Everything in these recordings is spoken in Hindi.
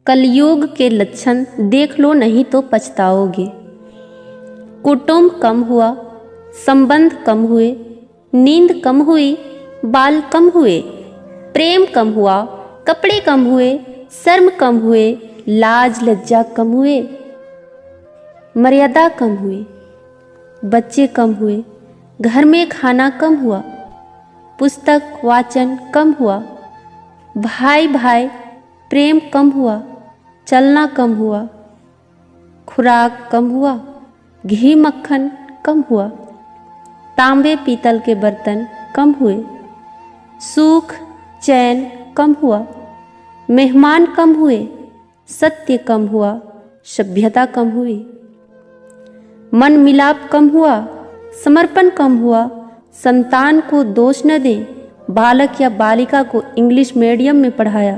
कलयुग के लक्षण देख लो, नहीं तो पछताओगे। कुटुंब कम हुआ, संबंध कम हुए, नींद कम हुई, बाल कम हुए, प्रेम कम हुआ, कपड़े कम हुए, शर्म कम हुए, लाज लज्जा कम हुए, मर्यादा कम हुई, बच्चे कम हुए, घर में खाना कम हुआ, पुस्तक वाचन कम हुआ, भाई भाई प्रेम कम हुआ, चलना कम हुआ, खुराक कम हुआ, घी मक्खन कम हुआ, तांबे पीतल के बर्तन कम हुए, सुख चैन कम हुआ, मेहमान कम हुए, सत्य कम हुआ, सभ्यता कम हुई, मन मिलाप कम हुआ, समर्पण कम हुआ, संतान को दोष न दें। बालक या बालिका को इंग्लिश मीडियम में पढ़ाया,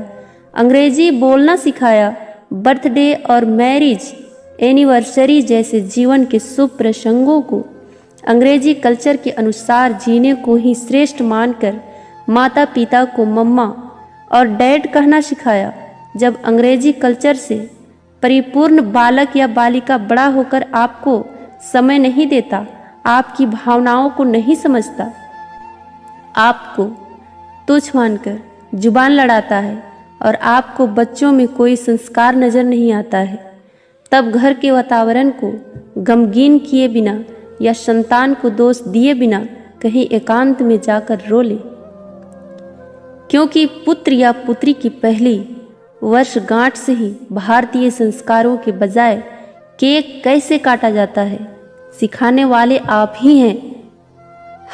अंग्रेजी बोलना सिखाया, बर्थडे और मैरिज एनिवर्सरी जैसे जीवन के शुभ प्रसंगों को अंग्रेजी कल्चर के अनुसार जीने को ही श्रेष्ठ मानकर माता पिता को मम्मा और डैड कहना सिखाया। जब अंग्रेजी कल्चर से परिपूर्ण बालक या बालिका बड़ा होकर आपको समय नहीं देता, आपकी भावनाओं को नहीं समझता, आपको तुच्छ मानकर जुबान लड़ाता है और आपको बच्चों में कोई संस्कार नजर नहीं आता है, तब घर के वातावरण को गमगीन किए बिना या संतान को दोष दिए बिना कहीं एकांत में जाकर रो ले। क्योंकि पुत्र या पुत्री की पहली वर्षगांठ से ही भारतीय संस्कारों के बजाय केक कैसे काटा जाता है सिखाने वाले आप ही हैं।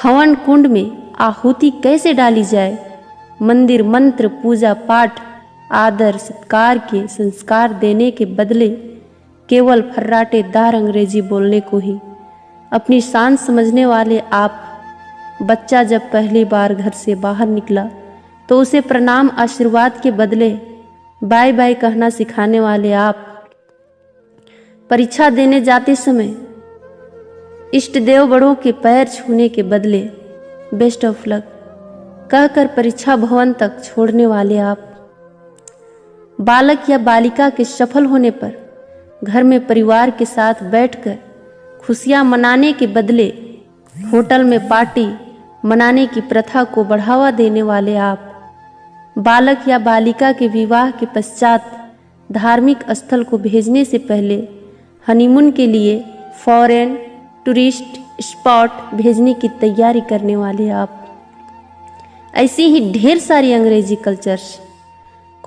हवन कुंड में आहुति कैसे डाली जाए, मंदिर मंत्र पूजा पाठ आदर सत्कार के संस्कार देने के बदले केवल फर्राटेदार अंग्रेजी बोलने को ही अपनी शान समझने वाले आप। बच्चा जब पहली बार घर से बाहर निकला तो उसे प्रणाम आशीर्वाद के बदले बाय बाय कहना सिखाने वाले आप। परीक्षा देने जाते समय इष्ट देव बड़ों के पैर छूने के बदले बेस्ट ऑफ लक कहकर परीक्षा भवन तक छोड़ने वाले आप। बालक या बालिका के सफल होने पर घर में परिवार के साथ बैठकर खुशियां मनाने के बदले होटल में पार्टी मनाने की प्रथा को बढ़ावा देने वाले आप। बालक या बालिका के विवाह के पश्चात धार्मिक स्थल को भेजने से पहले हनीमून के लिए फॉरेन टूरिस्ट स्पॉट भेजने की तैयारी करने वाले आप। ऐसी ही ढेर सारी अंग्रेजी कल्चर्स